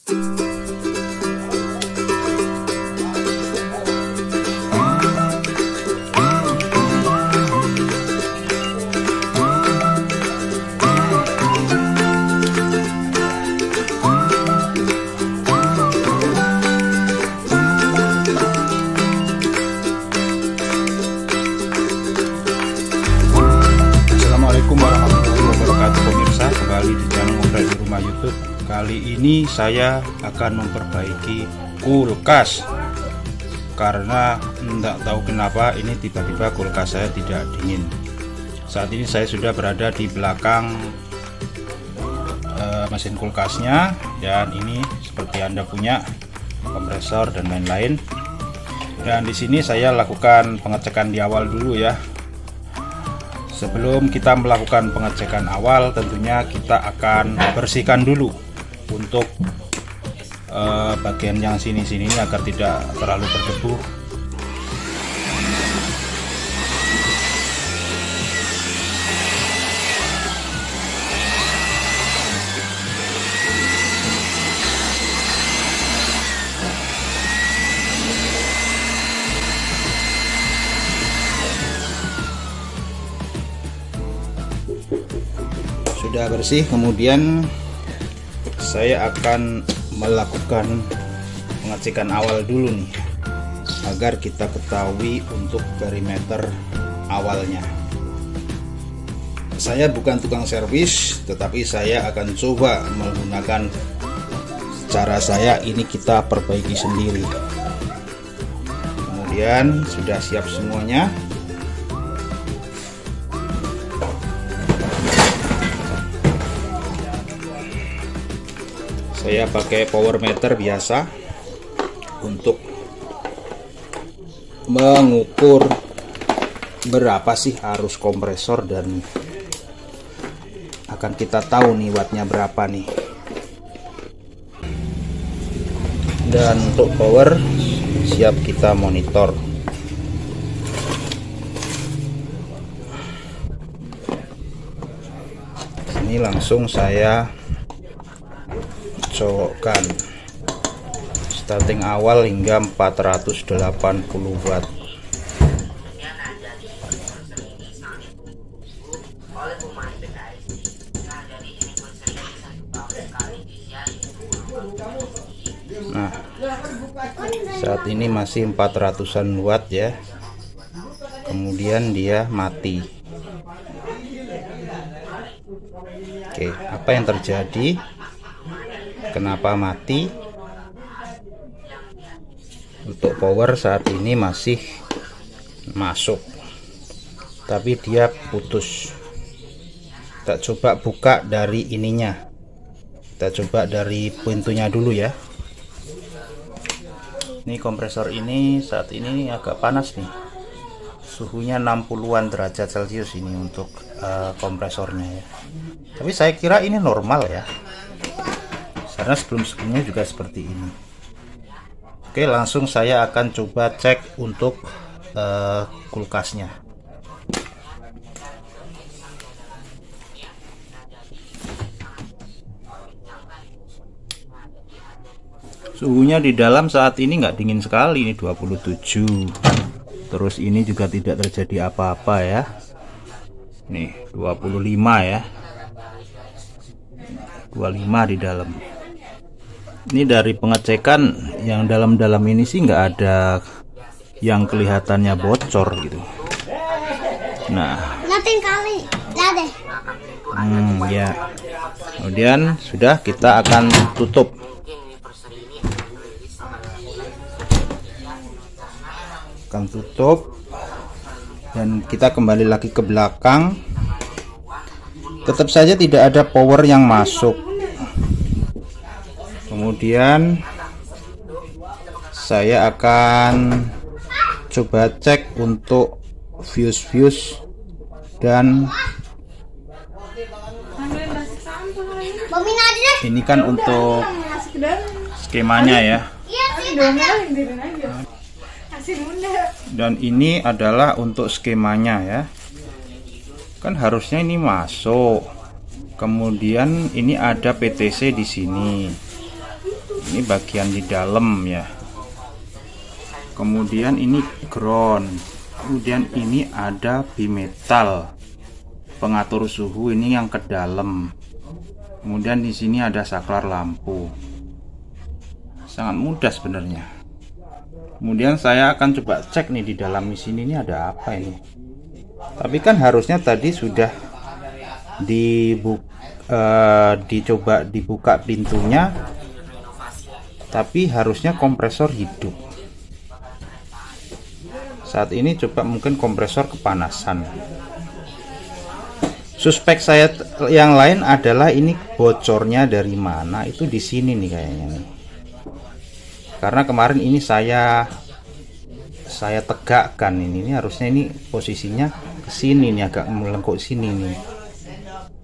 Assalamualaikum warahmatullahi wabarakatuh pemirsa, kembali di channel Ngobrol di Rumah YouTube. Kali ini saya akan memperbaiki kulkas karena tidak tahu kenapa ini tiba-tiba kulkas saya tidak dingin. Saat ini saya sudah berada di belakang mesin kulkasnya, dan ini seperti Anda punya kompresor dan lain-lain. Dan di sini saya lakukan pengecekan di awal dulu ya. Sebelum kita melakukan pengecekan awal, tentunya kita akan bersihkan dulu untuk bagian yang sini-sini agar tidak terlalu berdebu. Sudah bersih, kemudian saya akan melakukan pengecekan awal dulu nih, agar kita ketahui untuk perimeter awalnya. Saya bukan tukang servis, tetapi saya akan coba menggunakan cara saya ini, kita perbaiki sendiri. Kemudian sudah siap semuanya. Saya pakai power meter biasa untuk mengukur berapa sih arus kompresor, dan akan kita tahu nih wattnya berapa nih. Dan untuk power siap kita monitor. Ini langsung saya colokkan starting awal hingga 480 watt. Nah, saat ini masih 400-an watt ya. Kemudian dia mati. Oke, apa yang terjadi? Kenapa mati? Untuk power saat ini masih masuk, tapi dia putus. Kita coba buka dari ininya. Kita coba dari pintunya dulu ya. Ini kompresor ini saat ini agak panas nih. Suhunya 60-an derajat Celcius ini untuk kompresornya ya. Tapi saya kira ini normal ya, karena sebelum-sebelumnya juga seperti ini. Oke, langsung saya akan coba cek untuk kulkasnya. Suhunya di dalam saat ini nggak dingin sekali, ini 27. Terus ini juga tidak terjadi apa-apa ya. Nih 25 ya. 25 di dalam. Ini dari pengecekan yang dalam-dalam ini sih nggak ada yang kelihatannya bocor gitu. Nah, ya. Kemudian sudah, kita akan tutup. Dan kita kembali lagi ke belakang. Tetap saja tidak ada power yang masuk. Kemudian saya akan coba cek untuk fuse dan ini kan untuk skemanya ya. Dan ini adalah untuk skemanya ya. Kan harusnya ini masuk. Kemudian ini ada PTC di sini. Ini bagian di dalam ya. Kemudian ini ground. Kemudian ini ada bimetal pengatur suhu, ini yang ke dalam. Kemudian di sini ada saklar lampu. Sangat mudah sebenarnya. Kemudian saya akan coba cek nih di dalam di sini ini ada apa ini. Tapi kan harusnya tadi sudah dicoba dibuka pintunya, tapi harusnya kompresor hidup. Saat ini coba mungkin kompresor kepanasan. Suspek saya yang lain adalah ini bocornya dari mana, itu di sini nih kayaknya nih. Karena kemarin ini saya tegakkan ini harusnya ini posisinya ke sini nih, agak melengkung sini nih.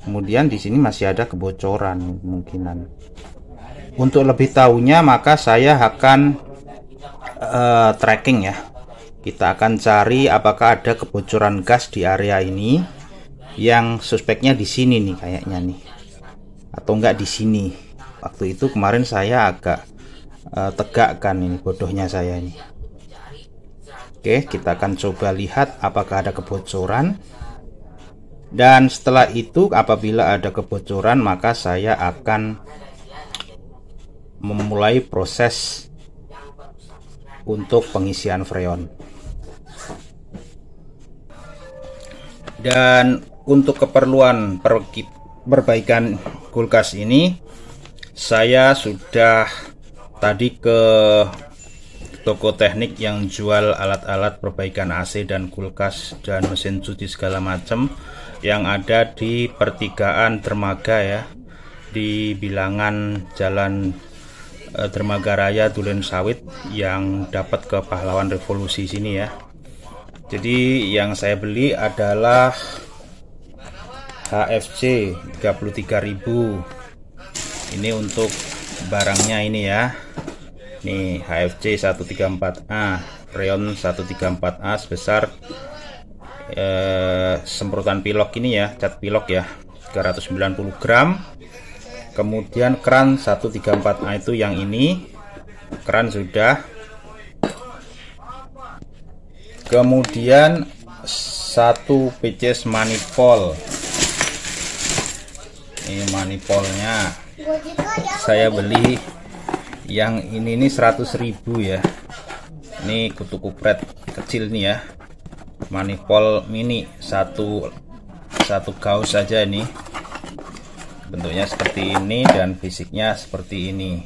Kemudian di sini masih ada kebocoran kemungkinan. Untuk lebih tahunya maka saya akan tracking ya. Kita akan cari apakah ada kebocoran gas di area ini, yang suspeknya di sini nih kayaknya nih, atau enggak di sini. Waktu itu kemarin saya agak tegakkan ini, bodohnya saya ini. Oke, kita akan coba lihat apakah ada kebocoran. Dan setelah itu apabila ada kebocoran maka saya akan memulai proses untuk pengisian freon. Dan untuk keperluan perbaikan kulkas ini, saya sudah tadi ke toko teknik yang jual alat-alat perbaikan AC dan kulkas dan mesin cuci segala macam, yang ada di pertigaan Dermaga ya, di bilangan Jalan Dermaga Raya Duren Sawit, yang dapat ke Pahlawan Revolusi sini ya. Jadi yang saya beli adalah HFC 33.000. Ini untuk barangnya ini ya. Nih HFC 134A, freon 134A sebesar semprotan pilok ini ya, cat pilok ya, 390 gram. Kemudian keran 134A itu yang ini, keran sudah. Kemudian satu pieces manifold. Ini manifoldnya saya beli yang ini 100.000 ya. Ini kutu kupret kecil nih ya, manifold mini, satu gaus saja. Ini bentuknya seperti ini dan fisiknya seperti ini.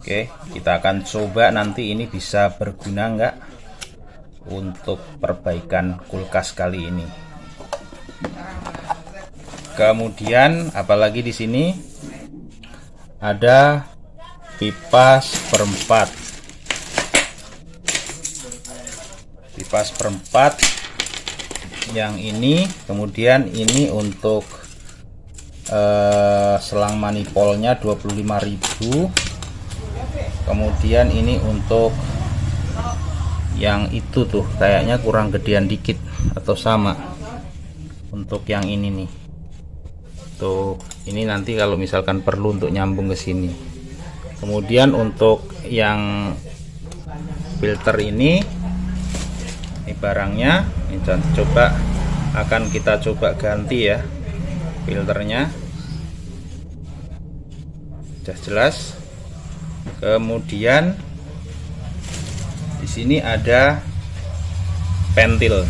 Oke, kita akan coba nanti ini bisa berguna enggak untuk perbaikan kulkas kali ini. Kemudian apalagi di sini ada pipa seperempat. Pipa seperempat yang ini, kemudian ini untuk selang manifoldnya 25.000. Kemudian ini untuk yang itu tuh kayaknya kurang gedean dikit atau sama. Untuk yang ini nih tuh, ini nanti kalau misalkan perlu untuk nyambung ke sini. Kemudian yang filter ini barangnya ini, akan kita coba ganti ya filternya, jelas. Kemudian di sini ada pentil.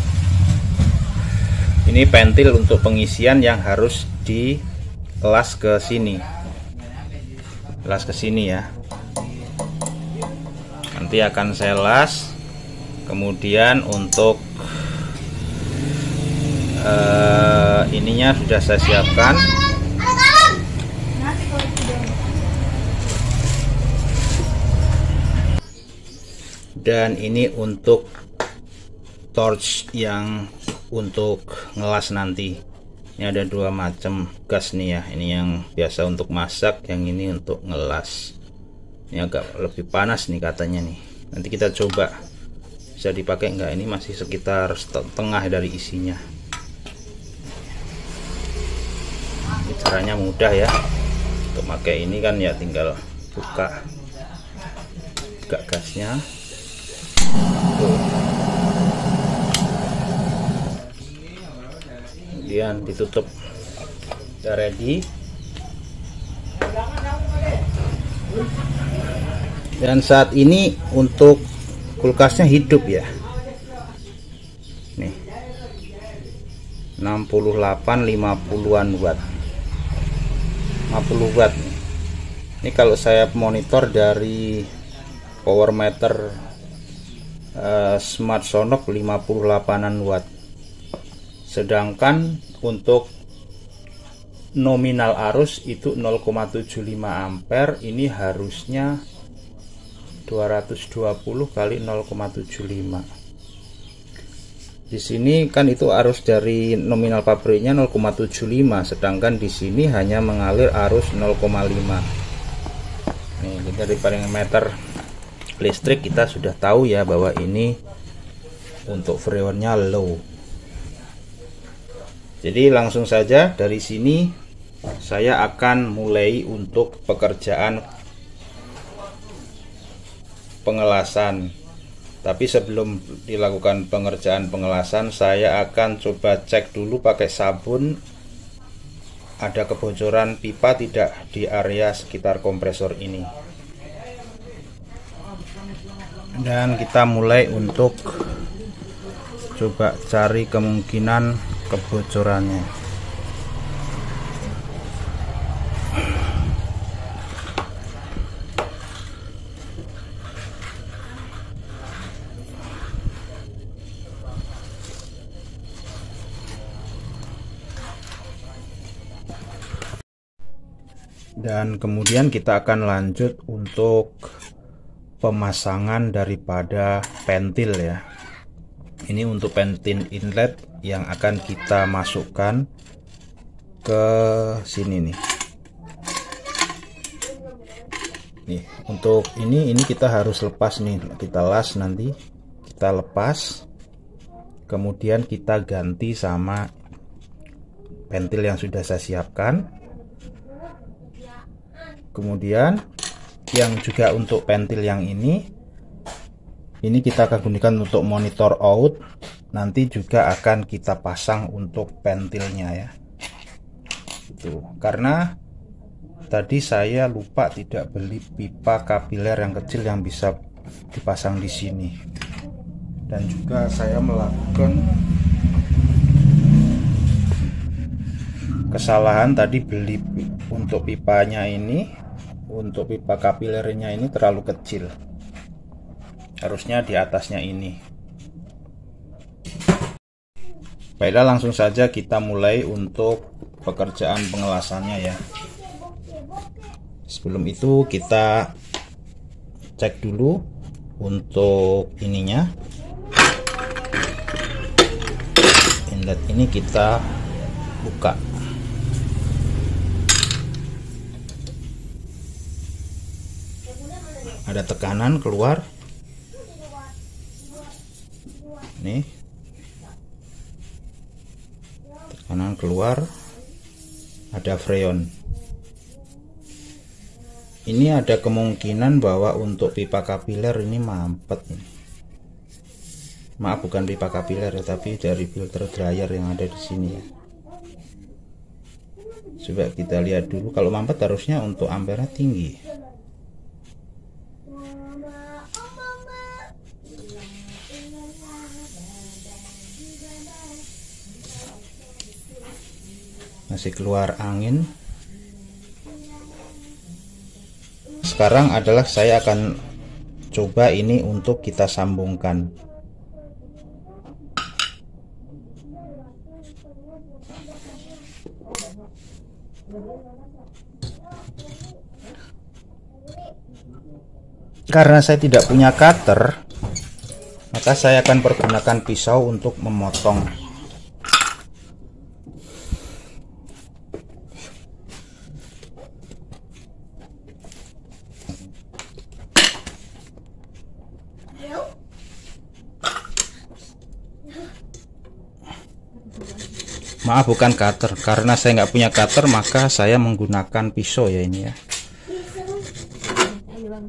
Ini pentil untuk pengisian yang harus dielas ke sini. Las ke sini ya. Nanti akan saya las. Kemudian untuk ininya sudah saya siapkan. Dan ini untuk torch yang untuk ngelas nanti. Ini ada dua macam gas nih ya. Ini yang biasa untuk masak, yang ini untuk ngelas. Ini agak lebih panas nih katanya nih. Nanti kita coba bisa dipakai enggak. Ini masih sekitar setengah dari isinya. Ini caranya mudah ya. Untuk pakai ini kan ya tinggal buka gasnya. Kemudian ditutup. Udah ready. Dan saat ini untuk kulkasnya hidup ya. Nih. 68 50-an watt. 50 watt nih. Ini kalau saya monitor dari power meter Smart Sonok 58-an watt. Sedangkan untuk nominal arus itu 0,75 ampere, ini harusnya 220 kali 0,75. Di sini kan itu arus dari nominal pabriknya 0,75, sedangkan di sini hanya mengalir arus 0,5. Nih, dari parameter listrik kita sudah tahu ya bahwa ini untuk freonnya low. Jadi langsung saja dari sini saya akan mulai untuk pekerjaan pengelasan. Tapi sebelum dilakukan pengerjaan pengelasan, saya akan coba cek dulu pakai sabun ada kebocoran pipa tidak di area sekitar kompresor ini. Dan kita mulai untuk coba cari kemungkinan kebocorannya. Dan kemudian kita akan lanjut untuk pemasangan daripada pentil ya. Ini untuk pentil inlet yang akan kita masukkan ke sini nih. Nih, untuk ini kita harus lepas nih, kita las nanti, kita lepas. Kemudian kita ganti sama pentil yang sudah saya siapkan. Kemudian yang juga untuk pentil yang ini kita akan gunakan untuk monitor out. Nanti juga akan kita pasang untuk pentilnya ya. Itu karena tadi saya lupa tidak beli pipa kapiler yang kecil yang bisa dipasang di sini. Dan juga saya melakukan kesalahan tadi beli untuk pipanya ini, untuk pipa kapilernya ini terlalu kecil. Harusnya di atasnya ini. Baiklah, langsung saja kita mulai untuk pekerjaan pengelasannya ya. Sebelum itu kita cek dulu untuk ininya. Inlet ini kita buka. Ada tekanan keluar. Nih, tekanan keluar, ada freon. Ini ada kemungkinan bahwa untuk pipa kapiler ini mampet ini. Maaf, bukan pipa kapiler ya, tapi dari filter dryer yang ada di sini ya. Coba kita lihat dulu. Kalau mampet harusnya untuk ampernya tinggi. Masih keluar angin. Sekarang adalah saya akan coba ini untuk kita sambungkan. Karena saya tidak punya cutter, maka saya akan pergunakan pisau untuk memotong. Maaf, bukan cutter. Karena saya nggak punya cutter, maka saya menggunakan pisau ya ini ya. Telur.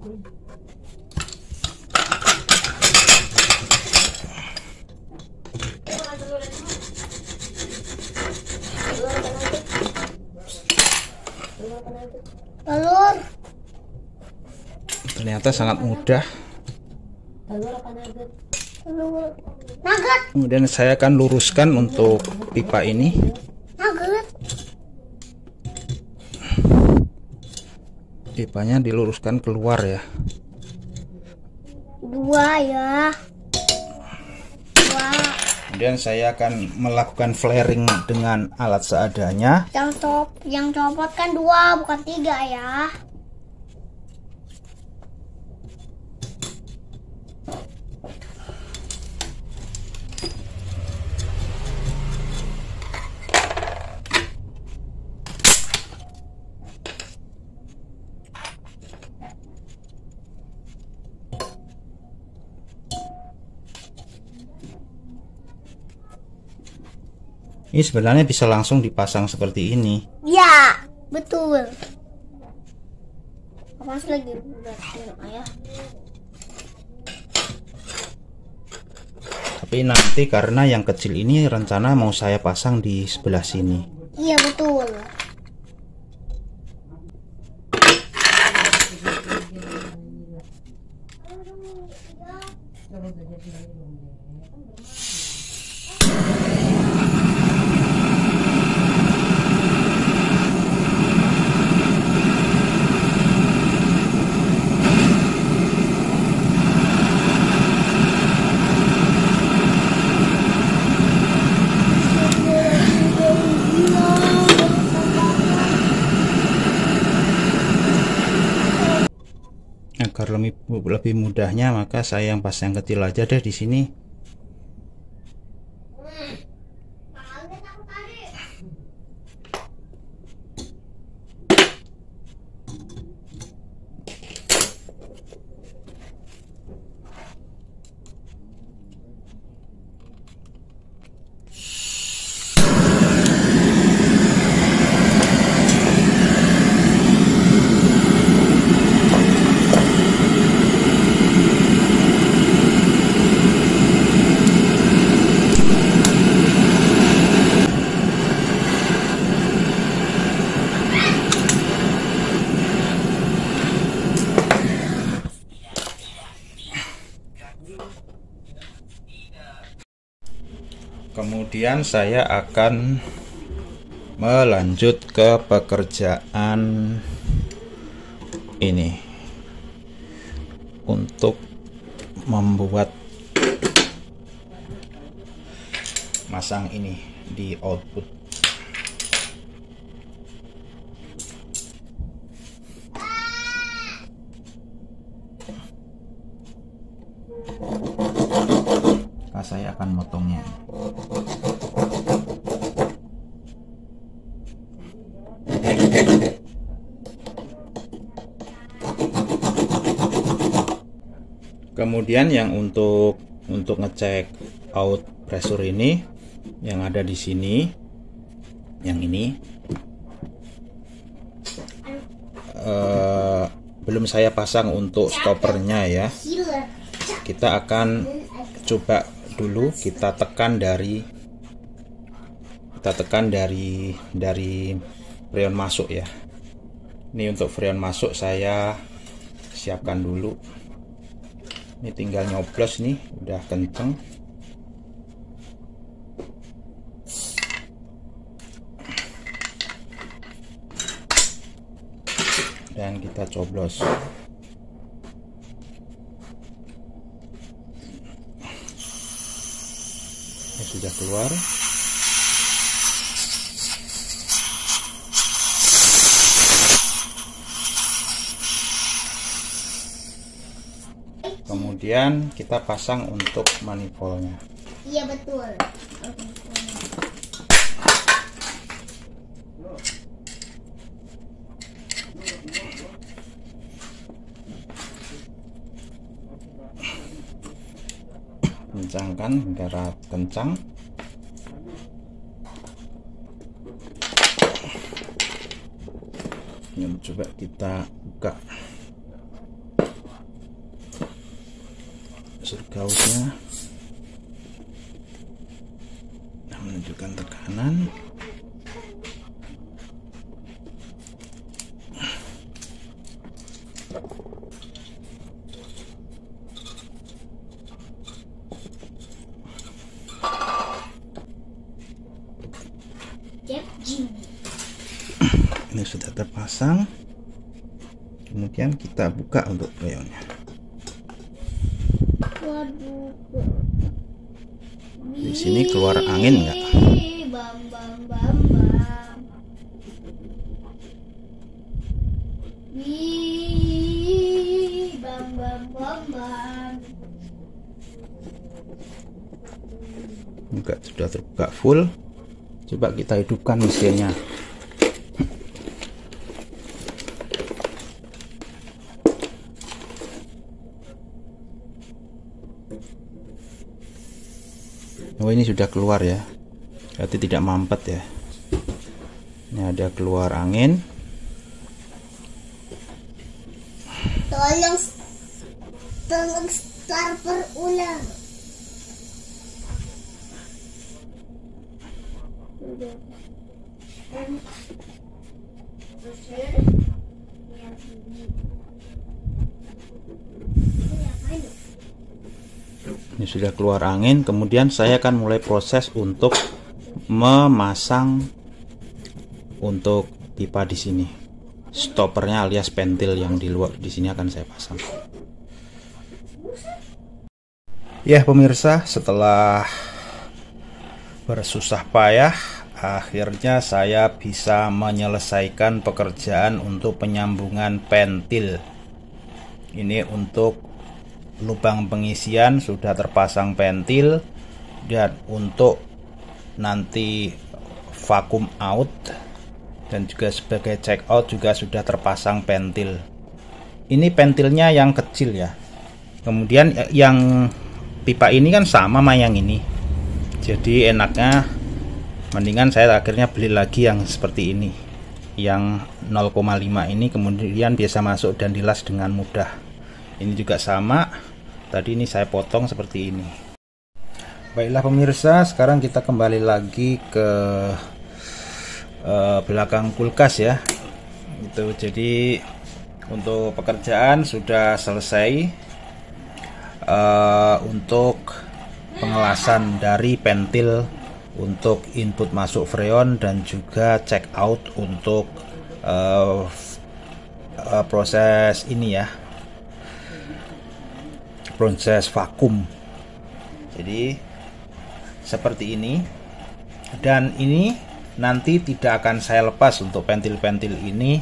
Ternyata sangat mudah. Telur. Nugget. Kemudian saya akan luruskan untuk pipa ini. Nugget. Pipanya diluruskan keluar ya. Dua ya. Dua. Kemudian saya akan melakukan flaring dengan alat seadanya. Yang copot kan dua, bukan tiga ya. Ini sebenarnya bisa langsung dipasang seperti ini. Ya, betul. Pas lagi ayah. Tapi nanti karena yang kecil ini rencana mau saya pasang di sebelah sini. Iya, betul. Agar lebih mudahnya, maka saya yang pasang kecil aja deh di sini. Kemudian saya akan melanjut ke pekerjaan ini untuk membuat masang ini di output. Saya akan motongnya. Kemudian yang untuk ngecek out pressure ini yang ada di sini, yang ini belum saya pasang untuk stoppernya ya. Kita akan coba dulu, kita tekan dari freon masuk ya. Ini untuk freon masuk saya siapkan dulu. Ini tinggal nyoblos nih, udah kenceng. Dan kita coblos. Ini sudah keluar. Kemudian kita pasang untuk manifoldnya. Iya betul. Kencangkan hingga kencang. Ini coba kita buka. surgausnya menunjukkan tekanan. Ini sudah terpasang. Kemudian kita buka untuk freonnya. Di sini keluar angin enggak? Enggak, sudah terbuka full. Coba kita hidupkan mesinnya. Oh, ini sudah keluar ya, berarti tidak mampet ya. Ini ada keluar angin. Tolong starter ulang. Ini sudah keluar angin. Kemudian saya akan mulai proses untuk memasang untuk pipa di sini. Stoppernya alias pentil yang di luar di sini akan saya pasang. Ya pemirsa, setelah bersusah payah akhirnya saya bisa menyelesaikan pekerjaan untuk penyambungan pentil. Ini untuk lubang pengisian sudah terpasang pentil, dan untuk nanti vakum out dan juga sebagai check out juga sudah terpasang pentil. Ini pentilnya yang kecil ya. Kemudian yang pipa ini kan sama sama yang ini. Jadi enaknya mendingan saya akhirnya beli lagi yang seperti ini. Yang 0,5 ini kemudian bisa masuk dan dilas dengan mudah. Ini juga sama. Tadi ini saya potong seperti ini. Baiklah pemirsa, sekarang kita kembali lagi ke belakang kulkas ya. Itu jadi untuk pekerjaan sudah selesai. Untuk pengelasan dari pentil untuk input masuk freon dan juga check out untuk proses ini ya, proses vakum. Jadi seperti ini, dan ini nanti tidak akan saya lepas untuk pentil-pentil ini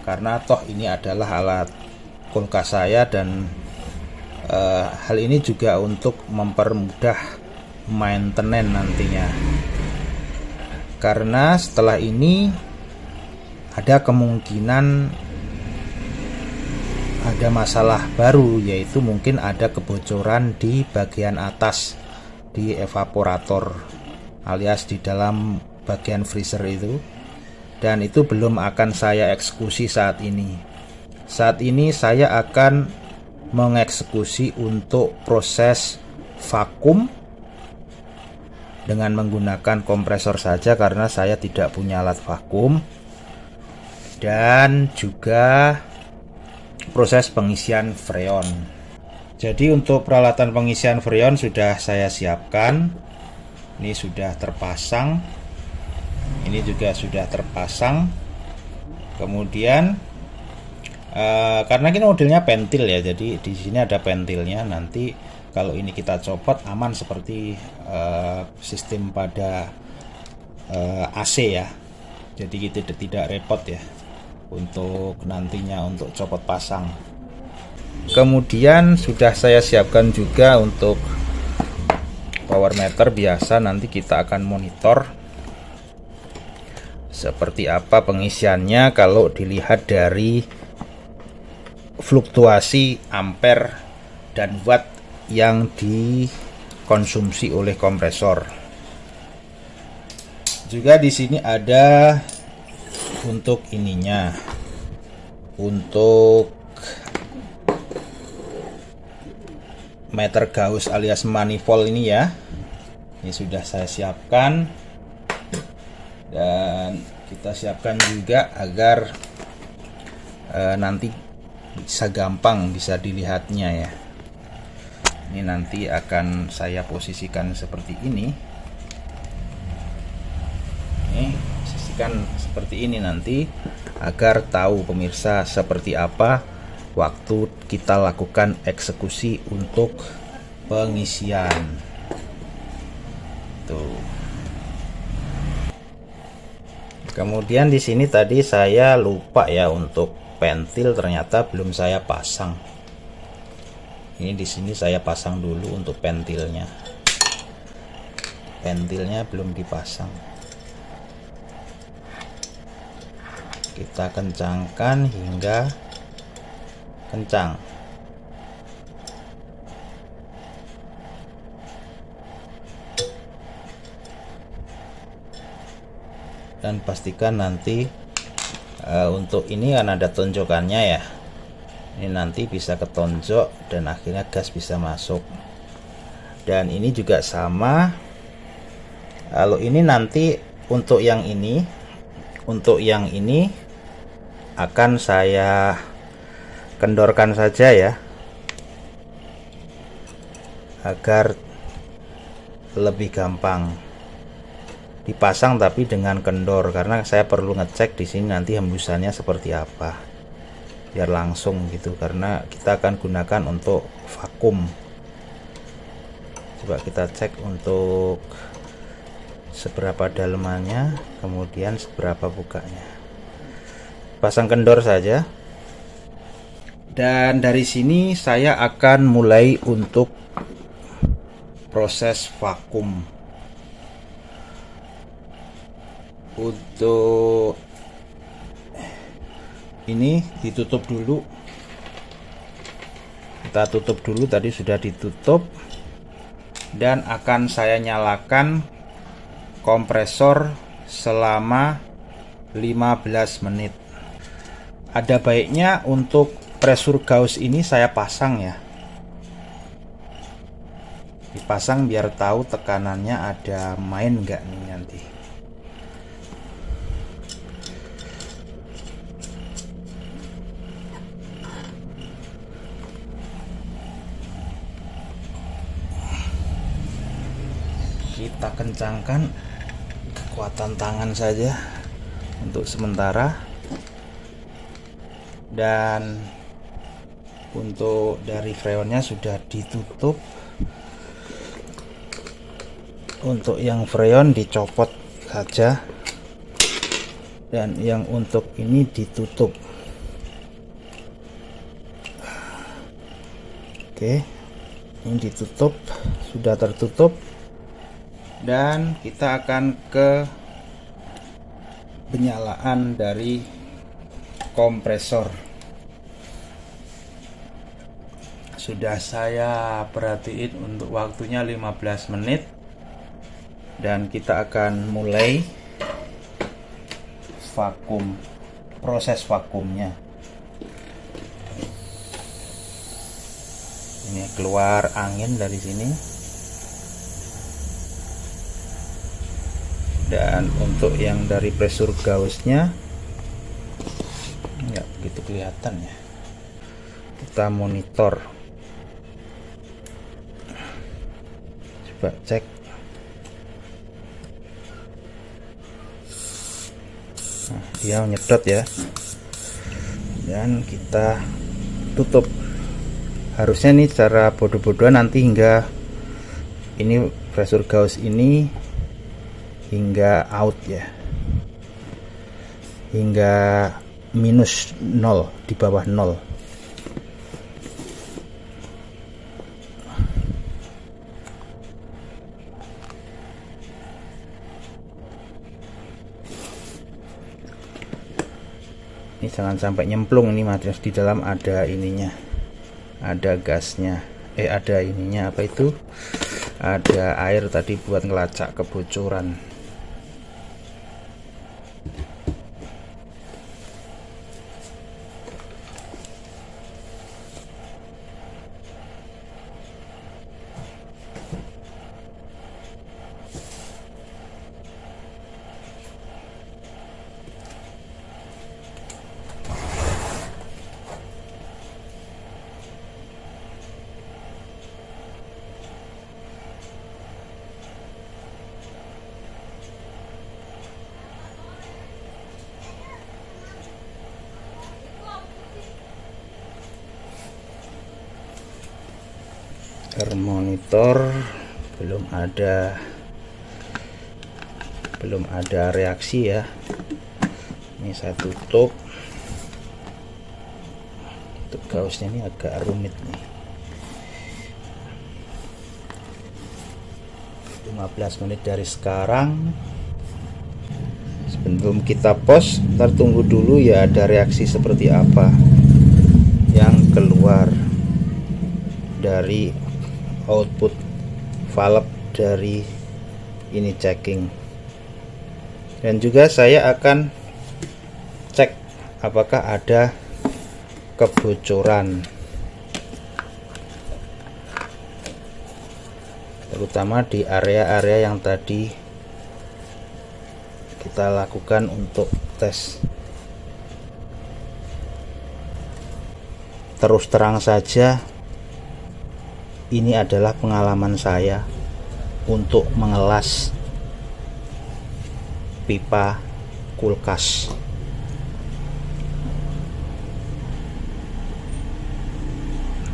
karena toh ini adalah alat kulkas saya, dan hal ini juga untuk mempermudah maintenance nantinya, karena setelah ini ada kemungkinan ada masalah baru, yaitu mungkin ada kebocoran di bagian atas di evaporator alias di dalam bagian freezer itu, dan itu belum akan saya eksekusi saat ini. Saat ini saya akan mengeksekusi untuk proses vakum dengan menggunakan kompresor saja karena saya tidak punya alat vakum, dan juga proses pengisian freon. Jadi untuk peralatan pengisian freon sudah saya siapkan. Ini sudah terpasang. Ini juga sudah terpasang. Kemudian karena ini modelnya pentil ya, jadi di sini ada pentilnya. Nanti kalau ini kita copot aman seperti sistem pada AC ya. Jadi kita tidak repot ya untuk nantinya untuk copot pasang. Kemudian sudah saya siapkan juga untuk power meter biasa. Nanti kita akan monitor seperti apa pengisiannya kalau dilihat dari fluktuasi ampere dan watt yang dikonsumsi oleh kompresor. Juga di sini ada untuk ininya, untuk meter Gauss alias manifold ini ya. Ini sudah saya siapkan, dan kita siapkan juga agar nanti bisa gampang bisa dilihatnya ya. Ini nanti akan saya posisikan seperti ini. Posisikan seperti ini nanti agar tahu pemirsa seperti apa waktu kita lakukan eksekusi untuk pengisian. Tuh. Kemudian di sini tadi saya lupa ya, untuk pentil ternyata belum saya pasang. Ini di sini saya pasang dulu untuk pentilnya. Pentilnya belum dipasang. Kita kencangkan hingga kencang. Dan pastikan nanti untuk ini kan ada tonjokannya ya. Ini nanti bisa ketonjok dan akhirnya gas bisa masuk. Dan ini juga sama. Kalau ini nanti untuk yang ini, akan saya kendorkan saja ya, agar lebih gampang dipasang, tapi dengan kendor, karena saya perlu ngecek di sini nanti hembusannya seperti apa biar langsung gitu, karena kita akan gunakan untuk vakum. Coba kita cek untuk seberapa dalamannya, kemudian seberapa bukanya. Pasang kendor saja. Dan dari sini saya akan mulai untuk proses vakum. Untuk ini ditutup dulu. Kita tutup dulu, tadi sudah ditutup. Dan akan saya nyalakan kompresor selama 15 menit. Ada baiknya untuk pressure gauge ini saya pasang ya. Dipasang biar tahu tekanannya ada main enggak nih nanti. Kita kencangkan kekuatan tangan saja untuk sementara. Dan untuk dari freonnya sudah ditutup. Untuk yang freon dicopot saja, dan yang untuk ini ditutup. Oke, ini ditutup, sudah tertutup. Dan kita akan ke penyalaan dari kompresor. Sudah saya perhatiin untuk waktunya 15 menit. Dan kita akan mulai vakum, proses vakumnya. Ini keluar angin dari sini. Dan untuk yang dari pressure gauge-nya nggak begitu kelihatan ya. Kita monitor, coba cek. Nah, dia nyedot ya, dan kita tutup. Harusnya nih cara bodoh-bodohan nanti hingga ini pressure gauge ini hingga out ya, hingga minus 0, di bawah 0. Ini jangan sampai nyemplung, ini material di dalam ada ininya, ada gasnya, ada ininya, apa itu, ada air tadi buat ngelacak kebocoran. Monitor belum ada reaksi ya. Ini saya tutup. Untuk gausnya ini agak rumit nih. 15 menit dari sekarang. Sebelum kita post, ntar tunggu dulu ya ada reaksi seperti apa yang keluar dari output valve dari ini checking. Dan juga saya akan cek apakah ada kebocoran, terutama di area-area yang tadi kita lakukan untuk tes. Terus terang saja, ini adalah pengalaman saya untuk mengelas pipa kulkas.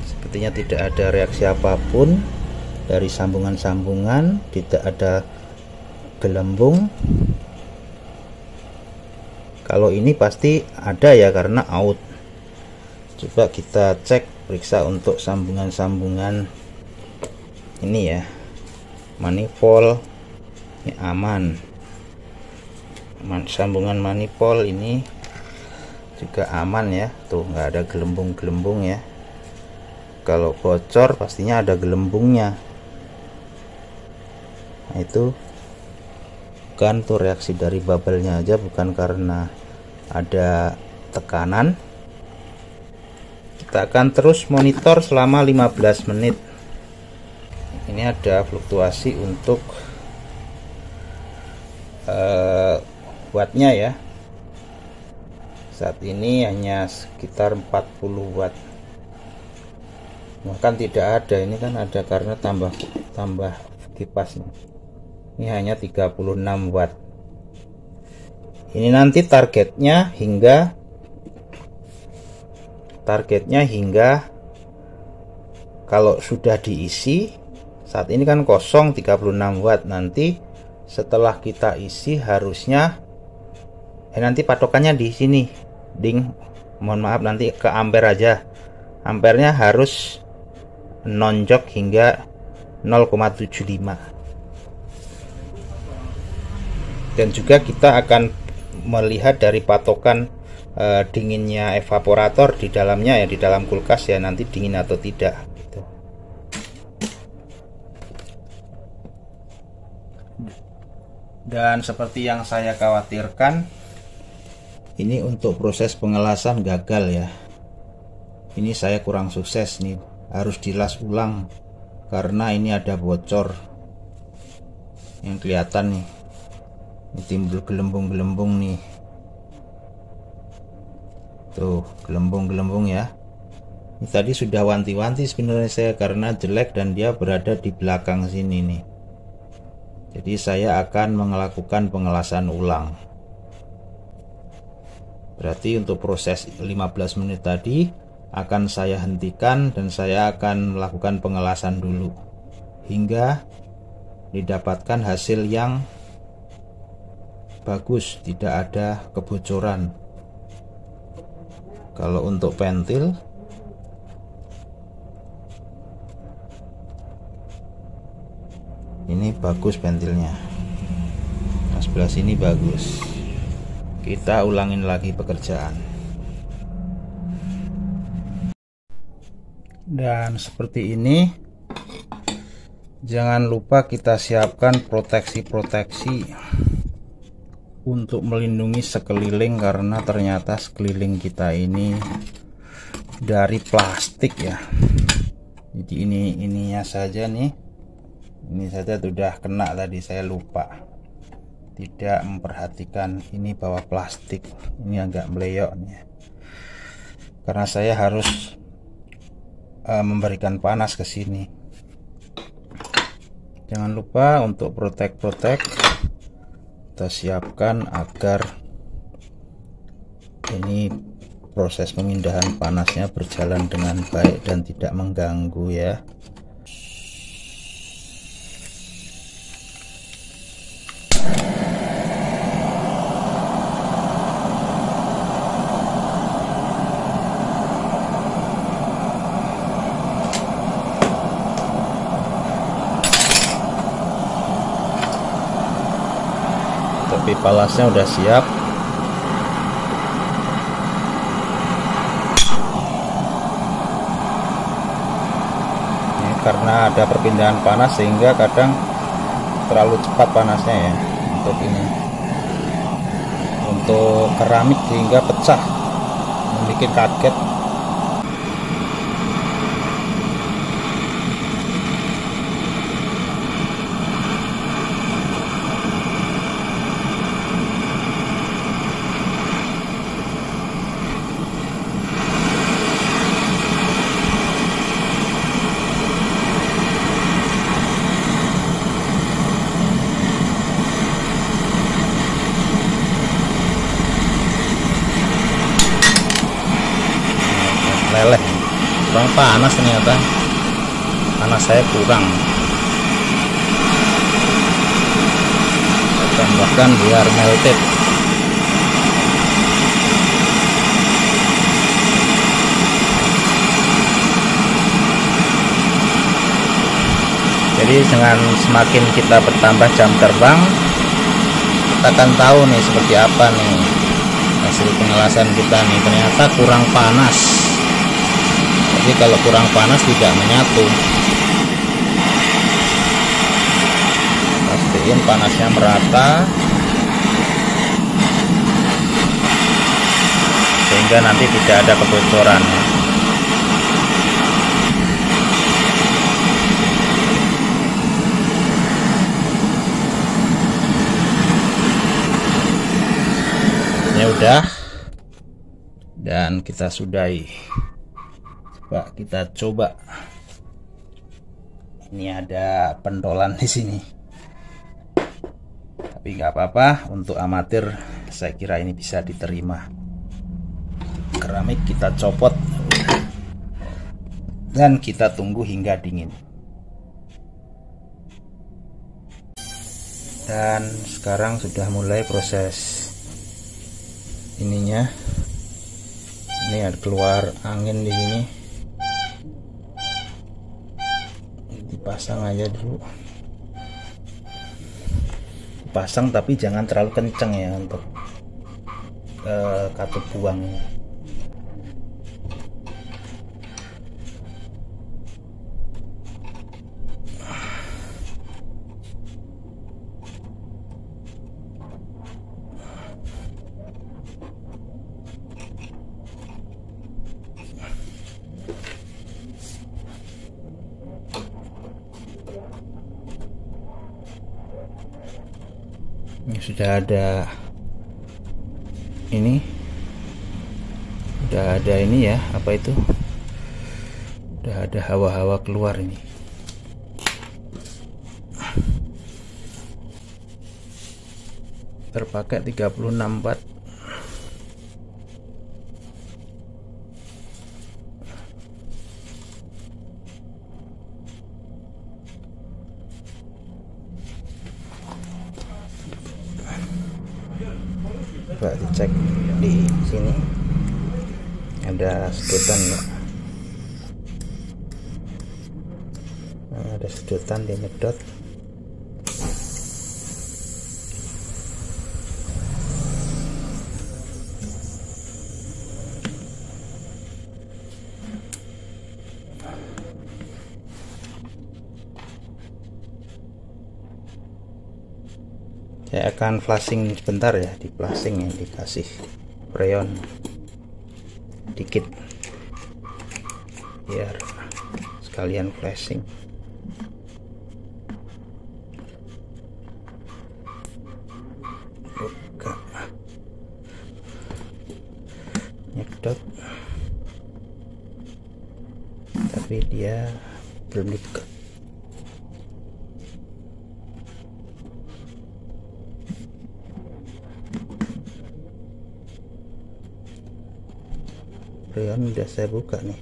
Sepertinya tidak ada reaksi apapun dari sambungan-sambungan, tidak ada gelembung. Kalau ini pasti ada ya, karena out. Coba kita cek, periksa untuk sambungan-sambungan ini ya, manifold ini aman. Sambungan manifold ini juga aman ya, tuh nggak ada gelembung-gelembung ya. Kalau bocor pastinya ada gelembungnya. Nah, itu bukan tuh reaksi dari bubble-nya aja, bukan karena ada tekanan. Kita akan terus monitor selama 15 menit. Ini ada fluktuasi untuk wattnya ya. Saat ini hanya sekitar 40 watt. Bahkan tidak ada, ini kan ada karena tambah kipasnya. Ini hanya 36 watt. Ini nanti targetnya hingga kalau sudah diisi, saat ini kan kosong 36 watt. Nanti setelah kita isi harusnya nanti patokannya di sini, mohon maaf nanti ke ampere aja. Ampernya harus nonjok hingga 0,75. Dan juga kita akan melihat dari patokan dinginnya evaporator di dalamnya ya, di dalam kulkas ya, nanti dingin atau tidak gitu. Dan seperti yang saya khawatirkan, ini untuk proses pengelasan gagal ya. Ini saya kurang sukses nih, harus dilas ulang karena ini ada bocor yang kelihatan nih. Ini timbul gelembung-gelembung nih. Tuh, gelembung-gelembung ya. Ini tadi sudah wanti-wanti sebenarnya saya karena jelek dan dia berada di belakang sini nih. Jadi saya akan melakukan pengelasan ulang. Berarti untuk proses 15 menit tadi akan saya hentikan dan saya akan melakukan pengelasan dulu hingga didapatkan hasil yang bagus, tidak ada kebocoran. Kalau untuk pentil, ini bagus pentilnya. Nah, sebelah sini bagus. Kita ulangin lagi pekerjaan. Dan seperti ini. Jangan lupa kita siapkan proteksi-proteksi untuk melindungi sekeliling, karena ternyata sekeliling kita ini dari plastik ya. Jadi ininya saja nih. Ini saja sudah kena tadi, saya lupa. Tidak memperhatikan ini bawah plastik. Ini agak meleyok nih. Karena saya harus memberikan panas ke sini. Jangan lupa untuk protek kita siapkan agar ini proses pemindahan panasnya berjalan dengan baik dan tidak mengganggu ya. pipa lasnya udah siap. Ini karena ada perpindahan panas sehingga kadang terlalu cepat panasnya ya untuk ini, untuk keramik, sehingga pecah, membuat kaget. Leleh, kurang panas ternyata, panas saya kurang. Tambahkan biar melted. Jadi dengan semakin kita bertambah jam terbang, kita akan tahu nih seperti apa nih hasil pengelasan kita nih. Ternyata kurang panas. Jadi kalau kurang panas tidak menyatu. Pastiin panasnya merata, sehingga nanti tidak ada kebocoran. Ya udah, dan kita sudahi. Pak, kita coba. Ini ada pentolan di sini, tapi nggak apa-apa, untuk amatir saya kira ini bisa diterima. Keramik kita copot dan kita tunggu hingga dingin. Dan sekarang sudah mulai proses ininya. Ini ada keluar angin di sini. Dipasang aja dulu, pasang tapi jangan terlalu kenceng ya untuk katup buangnya. Ini sudah ada ini, udah ada ini ya, apa itu, udah ada hawa-hawa keluar ini. Terpakai 36 watt. Coba dicek di sini ada sedotan ya. Nah, ada sedotan, dia nyedot. Saya akan flashing sebentar ya, di flashing yang dikasih freon dikit biar sekalian flashing. Buka, nyedot, tapi dia belum dibuka. Freon udah saya buka nih.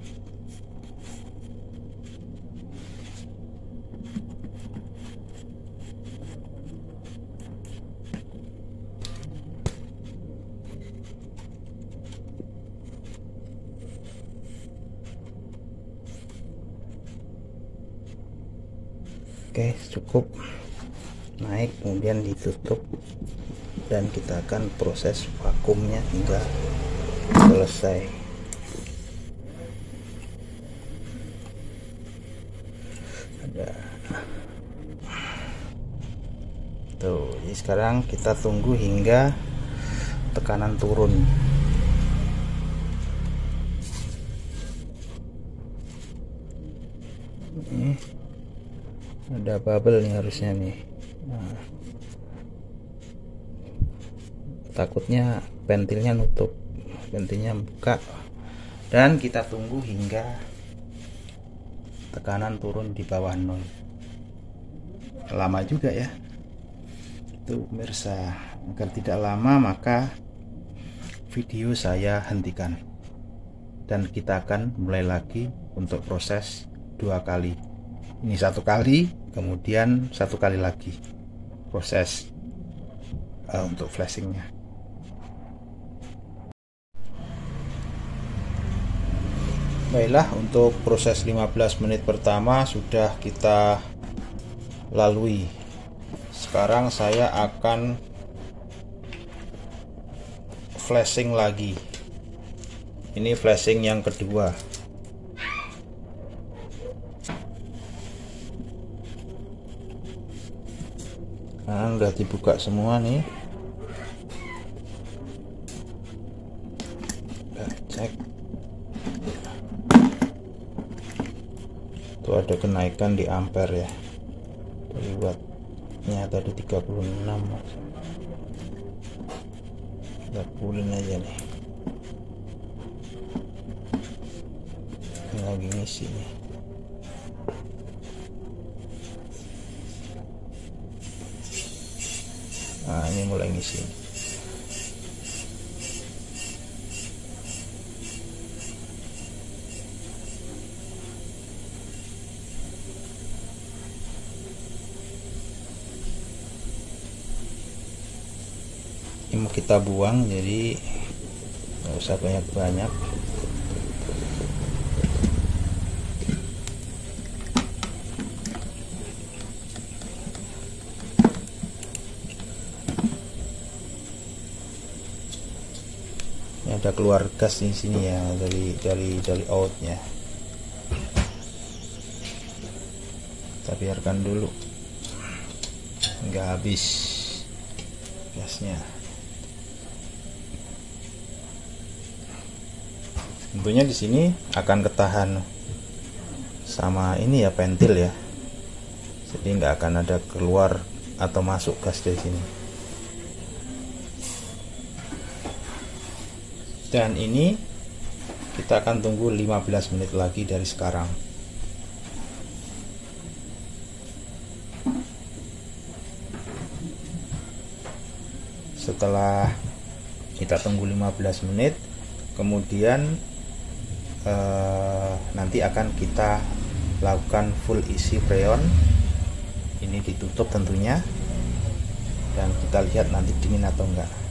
Oke, cukup. Naik, kemudian ditutup. dan kita akan proses vakumnya hingga selesai. Ada tuh, jadi sekarang kita tunggu hingga tekanan turun. Ini ada bubble nih harusnya nih. Nah, takutnya ventilnya nutup, ventilnya buka, dan kita tunggu hingga tekanan turun di bawah 0. Lama juga ya itu pemirsa. Agar tidak lama maka video saya hentikan dan kita akan mulai lagi untuk proses 2 kali. Ini 1 kali, kemudian 1 kali lagi proses untuk flashingnya. Baiklah, untuk proses 15 menit pertama sudah kita lalui. Sekarang saya akan flashing lagi. Ini flashing yang kedua. Nah, udah dibuka semua nih. Udah cek. Tuh ada kenaikan di ampere ya. Dari wattnya tadi 36. Kita pulin aja nih. Ini lagi ngisi nih. Nah, ini mulai ngisi. Ini mau kita buang, jadi nggak usah banyak-banyak. Ada keluar gas di sini ya, dari outnya. Kita biarkan dulu nggak habis gasnya. Tentunya di sini akan ketahan sama ini ya, ventil ya, jadi nggak akan ada keluar atau masuk gas dari sini. Dan ini kita akan tunggu 15 menit lagi dari sekarang. Setelah kita tunggu 15 menit, kemudian nanti akan kita lakukan full isi freon. Ini ditutup tentunya, dan kita lihat nanti dingin atau enggak.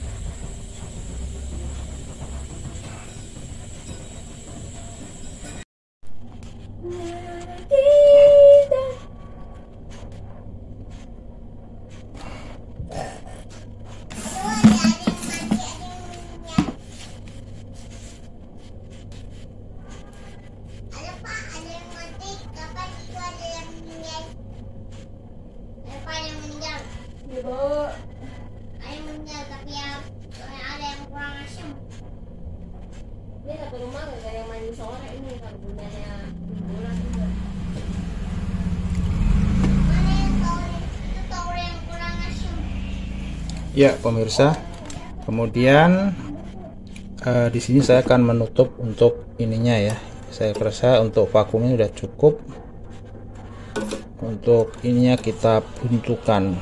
Ini satu rumah gak ada yang main sore ini kan bundanya bulan. Mana yang tower yang kurang asam? Ya pemirsa, kemudian di sini saya akan menutup untuk ininya ya. Saya rasa untuk vakumnya sudah cukup. Untuk ininya kita buntukan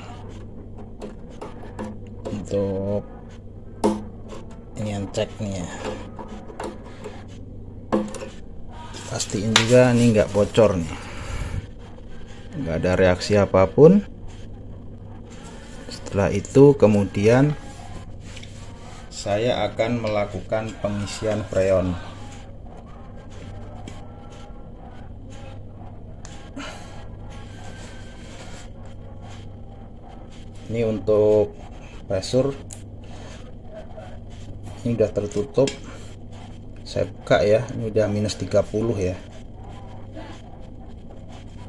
untuk ini yang cek nih ya. Pastiin juga nih nggak bocor nih, nggak ada reaksi apapun. Setelah itu kemudian saya akan melakukan pengisian freon. Ini untuk pressure Ini udah tertutup. Saya buka ya, ini udah minus 30 ya.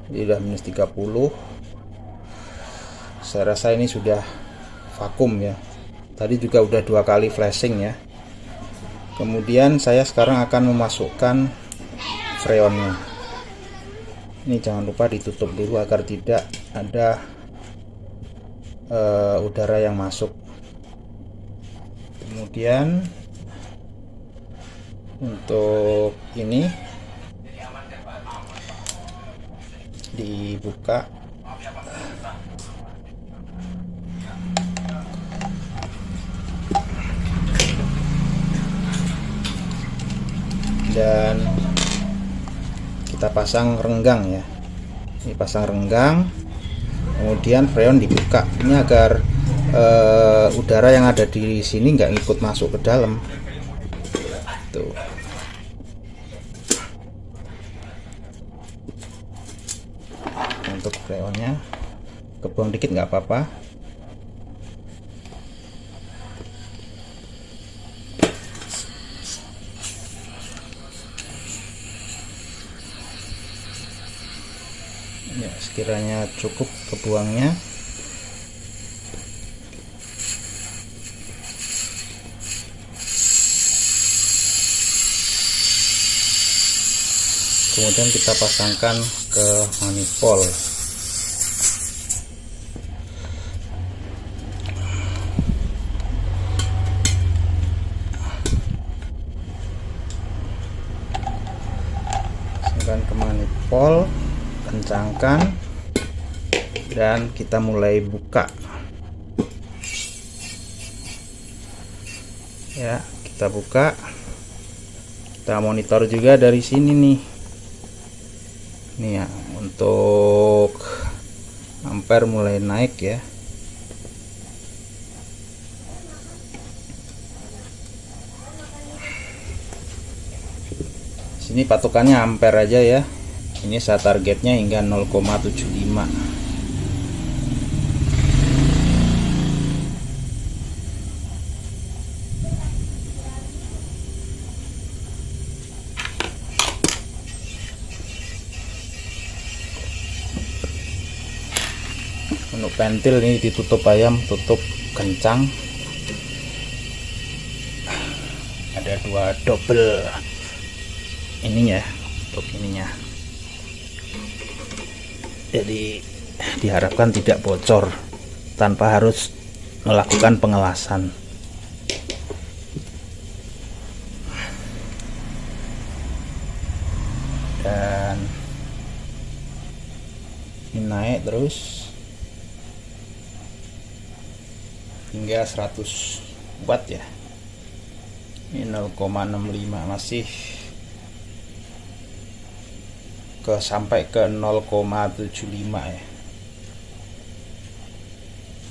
Ini udah minus 30. Saya rasa ini sudah vakum ya. Tadi juga udah 2 kali flashing ya. Kemudian saya sekarang akan memasukkan freonnya. Ini jangan lupa ditutup dulu agar tidak ada udara yang masuk. Kemudian untuk ini dibuka. Dan kita pasang renggang ya. Ini pasang renggang, kemudian freon dibuka. Ini agar udara yang ada di sini nggak ngikut masuk ke dalam. Tuh. Untuk freonnya kebuang dikit nggak apa-apa. Ya, sekiranya cukup kebuangnya. Kemudian kita pasangkan ke manifold. Pasangkan ke manifold, kencangkan, dan kita mulai buka ya. Kita buka, kita monitor juga dari sini nih. Nih ya, untuk ampere mulai naik ya. Sini patokannya ampere aja ya. Ini saya targetnya hingga 0,75. Untuk pentil ini ditutup ayam, tutup kencang. Ada 2 double ininya, untuk ininya. Jadi diharapkan tidak bocor tanpa harus melakukan pengelasan. Dan ini naik terus hingga 100 watt ya. Ini 0,65, masih sampai ke 0,75 ya.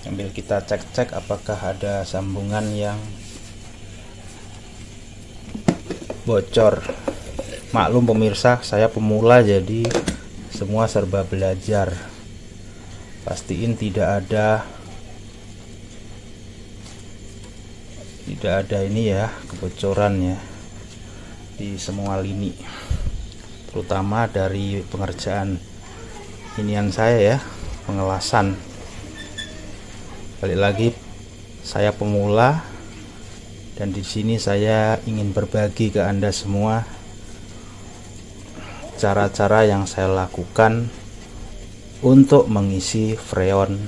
Sambil kita cek-cek apakah ada sambungan yang bocor. Maklum pemirsa, saya pemula jadi semua serba belajar. Pastiin tidak ada ini ya, kebocoran ya di semua lini, terutama dari pengerjaan inian saya ya, pengelasan. Balik lagi, saya pemula dan di sini saya ingin berbagi ke Anda semua cara-cara yang saya lakukan untuk mengisi freon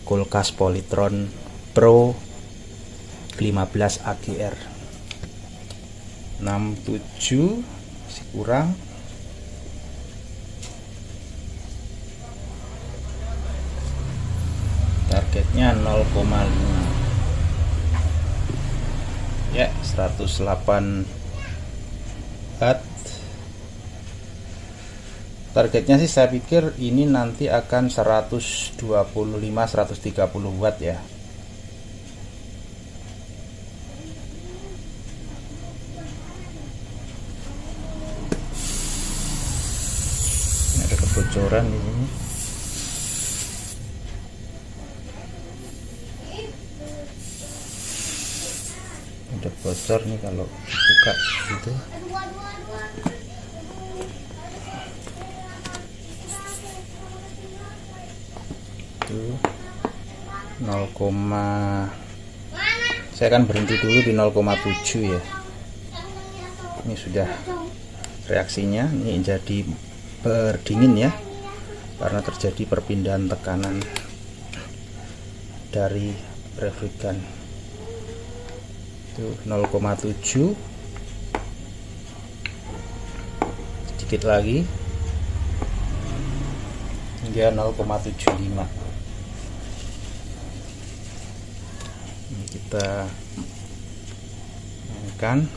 kulkas Polytron Pro 15 AGR 67, masih kurang. Targetnya 0,5 ya, 108 watt. Targetnya sih saya pikir ini nanti akan 125-130 watt ya. Ada kebocoran di sini. Ada bocor nih kalau buka gitu. Tuh 0, saya akan berhenti dulu di 0,7 ya. Ini sudah reaksinya, ini jadi berdingin ya, karena terjadi perpindahan tekanan dari refrigeran. Tuh 0,7, sedikit lagi hingga 0,75. Ini kita mainkan,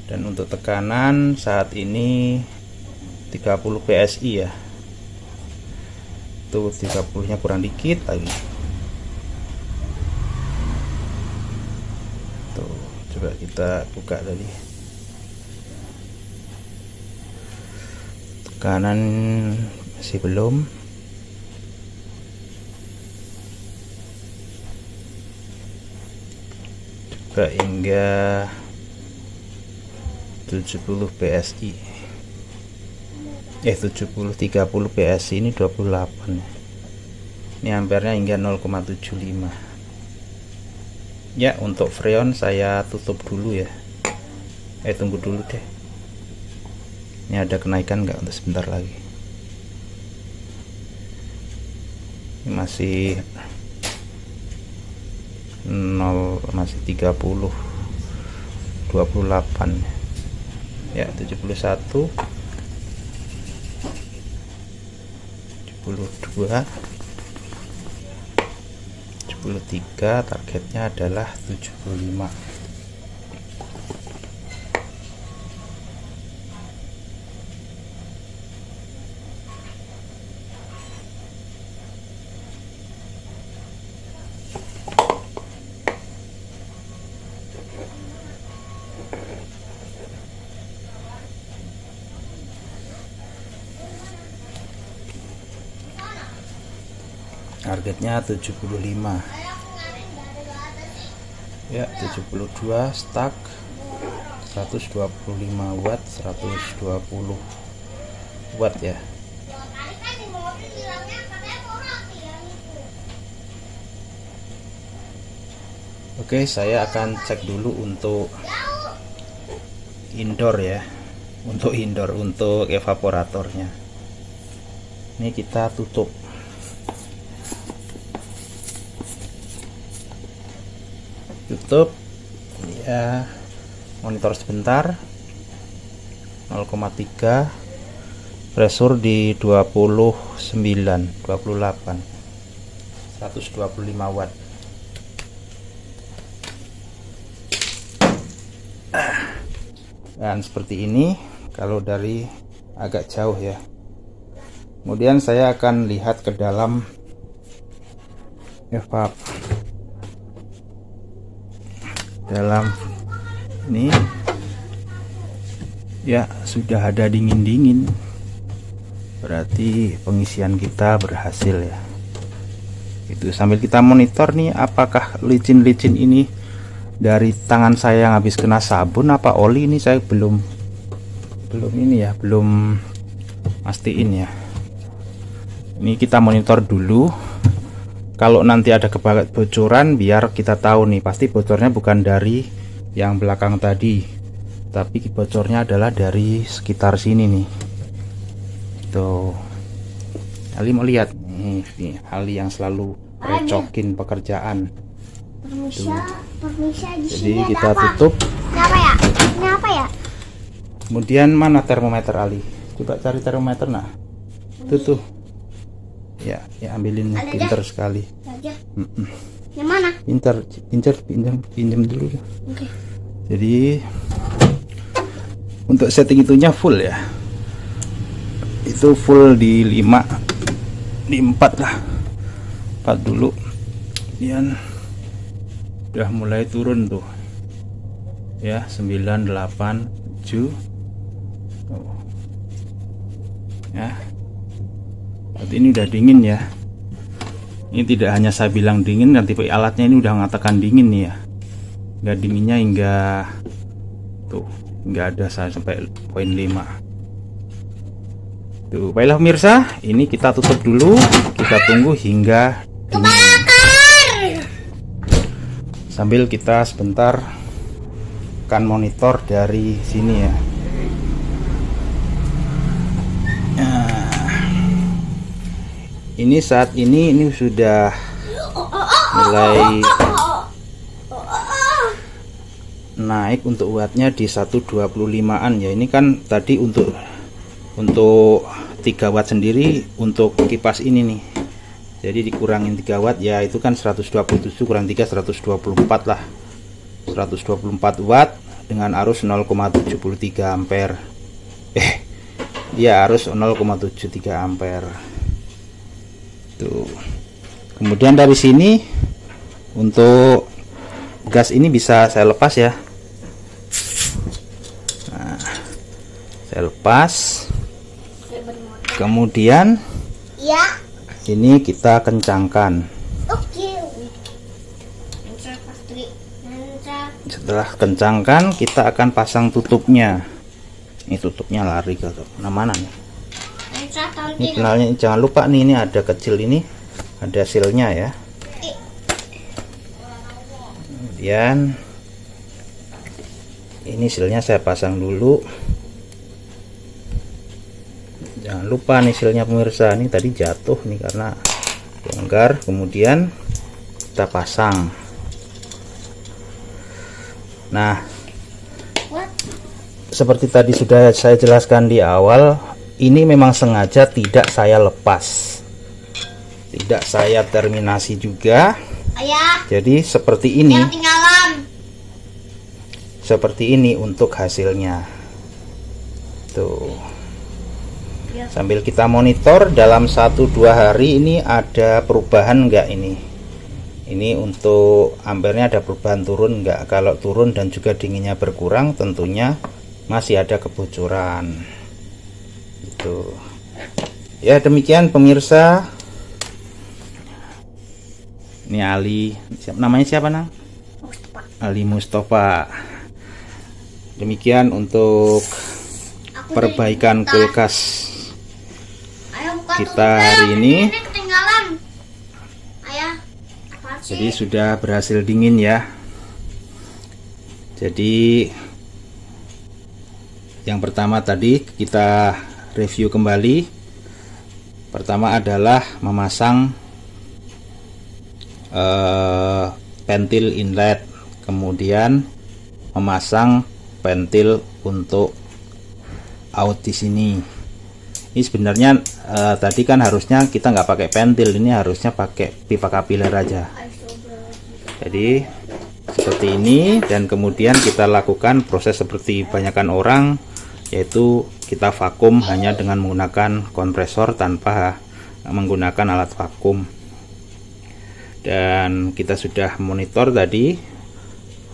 dan untuk tekanan saat ini 30 PSI ya. Tuh 30 nya kurang dikit lagi. Tuh coba kita buka tadi, tekanan masih belum. Coba hingga 70 PSI. 30 PSI ini 28 ya. Ini ampernya hingga 0,75 ya. Untuk freon saya tutup dulu ya. Tunggu dulu deh, ini ada kenaikan nggak untuk sebentar lagi. Ini masih 0, masih 30 28 ya. 71, 72, 73, targetnya adalah 75. Targetnya 75 ya. 72 stuck, 125 watt, 120 watt ya. Oke, saya akan cek dulu untuk indoor ya. Untuk indoor, untuk evaporatornya ini kita tutup. Ya, monitor sebentar. 0,3, pressure di 29, 28, 125 watt. Dan seperti ini kalau dari agak jauh ya. Kemudian saya akan lihat ke dalam dalam ini ya, sudah ada dingin-dingin, berarti pengisian kita berhasil ya. Itu sambil kita monitor nih, apakah licin-licin ini dari tangan saya yang habis kena sabun apa oli. Ini saya belum ini ya, belum mastiin ya. Ini kita monitor dulu. Kalau nanti ada kebocoran, biar kita tahu nih, pasti bocornya bukan dari yang belakang tadi, tapi bocornya adalah dari sekitar sini nih. Tuh, Ali mau lihat nih Ali yang selalu recokin pekerjaan. Jadi kita tutup. Ini apa ya? Ini apa ya? Kemudian mana termometer Ali? Coba cari termometer nah. Tuh. Ya ambilin, pinter sekali. Yang mana? Pinjam dulu. Oke. Jadi untuk setting itunya full ya. Itu full di 5, di 4 lah. 4 dulu. Kemudian udah mulai turun tuh. Ya, 9, 8, 7. Oh. Ya. Berarti ini udah dingin ya. Ini tidak hanya saya bilang dingin, nanti alatnya ini udah mengatakan dingin nih ya. hingga dinginnya hingga tuh, nggak ada sampai 0,5. Tuh, baiklah pemirsa, ini kita tutup dulu, kita tunggu hingga dingin. Sambil kita sebentar akan monitor dari sini ya. Nah, ini saat ini sudah mulai naik untuk wattnya di 125-an ya. Ini kan tadi untuk 3 watt sendiri untuk kipas ini nih, jadi dikurangin 3 watt ya, itu kan 127 kurang 3 124 lah. 124 watt dengan arus 0,73 ampere. Ya, arus 0,73 ampere. Tuh. Kemudian dari sini untuk gas ini bisa saya lepas ya. Nah, saya lepas. Kemudian Ya. ini kita kencangkan. Oke. Setelah kencangkan, kita akan pasang tutupnya. Ini tutupnya lari ke mana nih? Ini penalnya jangan lupa nih, ini ada kecil, ini ada silnya ya. Kemudian ini silnya saya pasang dulu. Jangan lupa nih silnya pemirsa, ini tadi jatuh nih karena longgar. Kemudian kita pasang. Nah, seperti tadi sudah saya jelaskan di awal, ini memang sengaja tidak saya lepas, tidak saya terminasi juga. Ayah. Jadi seperti ini. Yang tinggalan. Seperti ini untuk hasilnya. Tuh. Sambil kita monitor dalam 1-2 hari ini ada perubahan enggak ini. Ini untuk ampernya ada perubahan turun enggak? Kalau turun dan juga dinginnya berkurang, tentunya masih ada kebocoran. Gitu. Ya, demikian pemirsa. Ini Ali, namanya siapa nang? Mustafa. Ali Mustafa. Demikian untuk perbaikan kulkas kita hari ini. Ketinggalan. Ayah. Jadi sudah berhasil dingin ya. Jadi yang pertama tadi kita review kembali. Pertama adalah memasang pentil inlet, kemudian memasang pentil untuk out di sini. Ini sebenarnya tadi kan harusnya kita nggak pakai pentil, ini harusnya pakai pipa kapiler aja. Jadi seperti ini, dan kemudian kita lakukan proses seperti banyakkan orang, yaitu kita vakum hanya dengan menggunakan kompresor tanpa menggunakan alat vakum. Dan kita sudah monitor tadi,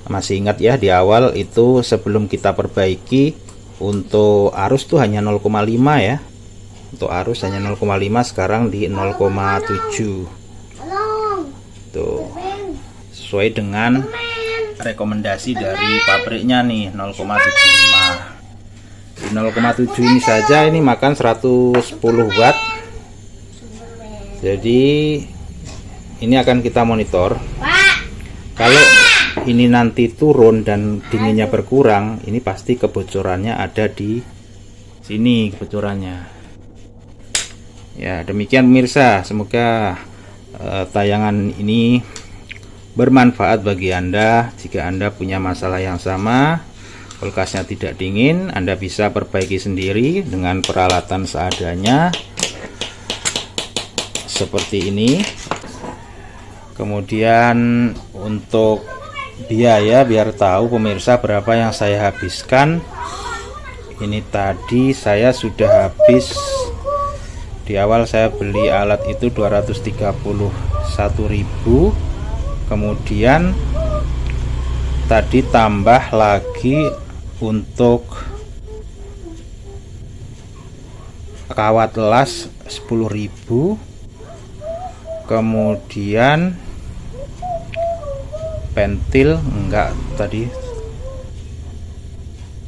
masih ingat ya di awal itu sebelum kita perbaiki, untuk arus tuh hanya 0,5 ya. Untuk arus hanya 0,5, sekarang di 0,7. Tuh. Sesuai dengan rekomendasi dari pabriknya nih, 0,75. Di 0,7 ini saja ini makan 110 watt. Jadi ini akan kita monitor. Kalau ini nanti turun dan dinginnya berkurang, ini pasti kebocorannya ada di sini, kebocorannya. Ya, demikian pemirsa, semoga tayangan ini bermanfaat bagi Anda. Jika Anda punya masalah yang sama, kulkasnya tidak dingin, Anda bisa perbaiki sendiri dengan peralatan seadanya seperti ini. Kemudian untuk biaya, biar tahu pemirsa berapa yang saya habiskan, ini tadi saya sudah habis. Di awal saya beli alat itu 231.000, kemudian tadi tambah lagi untuk kawat las 10.000, kemudian pentil enggak tadi.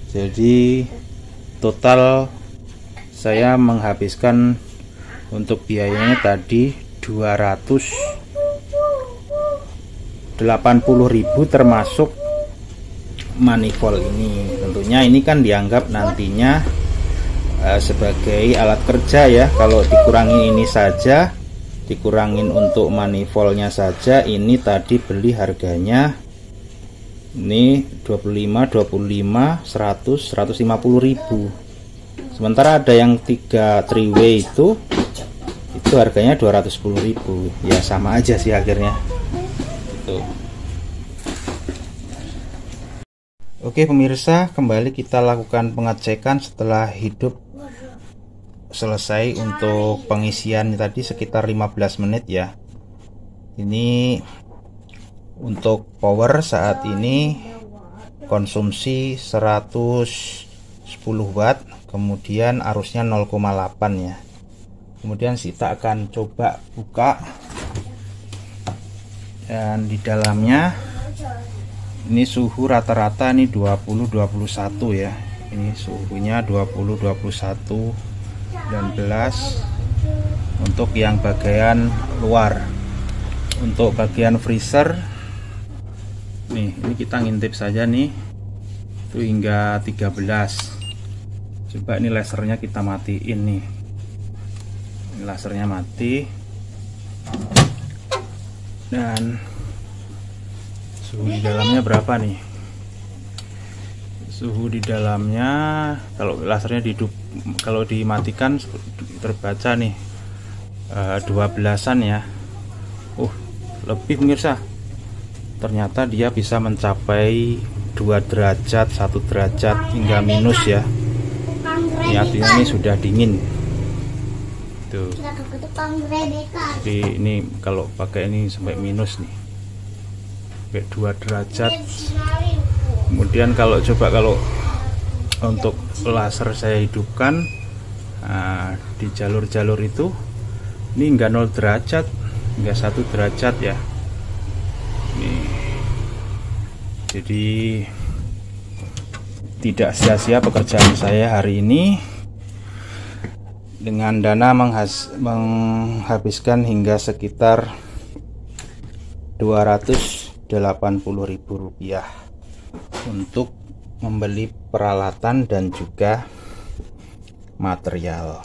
Jadi total saya menghabiskan untuk biayanya tadi 280.000 termasuk manifold ini. Tentunya ini kan dianggap nantinya sebagai alat kerja ya. Kalau dikurangin ini saja, dikurangin untuk manifoldnya saja, ini tadi beli harganya ini 25, 100, 150.000. Sementara ada yang 3 3-way itu harganya 210.000. Ya sama aja sih akhirnya. Tuh. Oke pemirsa, kembali kita lakukan pengecekan setelah hidup selesai untuk pengisian tadi sekitar 15 menit ya. Ini untuk power saat ini konsumsi 110 watt, kemudian arusnya 0,8 ya. Kemudian kita akan coba buka, dan di dalamnya ini suhu rata-rata nih 20-21 ya. Ini suhunya 20-21 19 untuk yang bagian luar. Untuk bagian freezer nih, ini kita ngintip saja nih, itu hingga 13. Coba ini lasernya kita matiin nih. Ini lasernya mati. Dan suhu di dalamnya berapa nih? Suhu di dalamnya kalau lasernya kalau dimatikan terbaca nih 12-an ya. Lebih pemirsa. Ternyata dia bisa mencapai 2 derajat, 1 derajat hingga minus ya. Ini artinya ini sudah dingin. Tuh. Jadi ini kalau pakai ini sampai minus nih, sampai 2 derajat. Kemudian kalau untuk laser saya hidupkan, di jalur-jalur itu ini enggak 0 derajat, enggak 1 derajat ya. Jadi tidak sia-sia pekerjaan saya hari ini dengan dana menghabiskan hingga sekitar 280.000 rupiah untuk membeli peralatan dan juga material.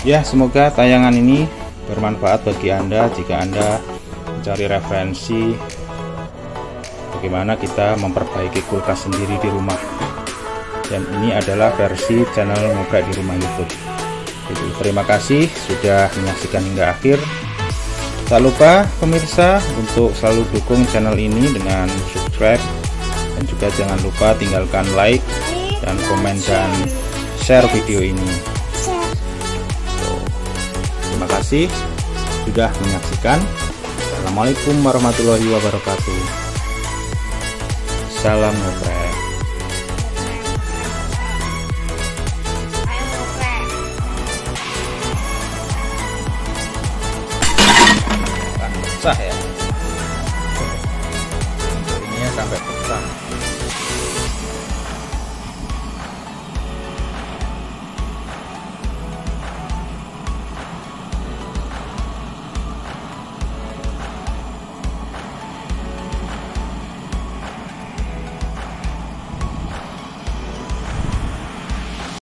Ya, semoga tayangan ini bermanfaat bagi Anda jika Anda mencari referensi bagaimana kita memperbaiki kulkas sendiri di rumah. Dan ini adalah versi channel Ngoprek di Rumah YouTube. Jadi terima kasih sudah menyaksikan hingga akhir. Tak lupa pemirsa untuk selalu dukung channel ini dengan subscribe, dan juga jangan lupa tinggalkan like dan komen dan share video ini. Terima kasih sudah menyaksikan. Assalamualaikum warahmatullahi wabarakatuh. Salam Ngoprek.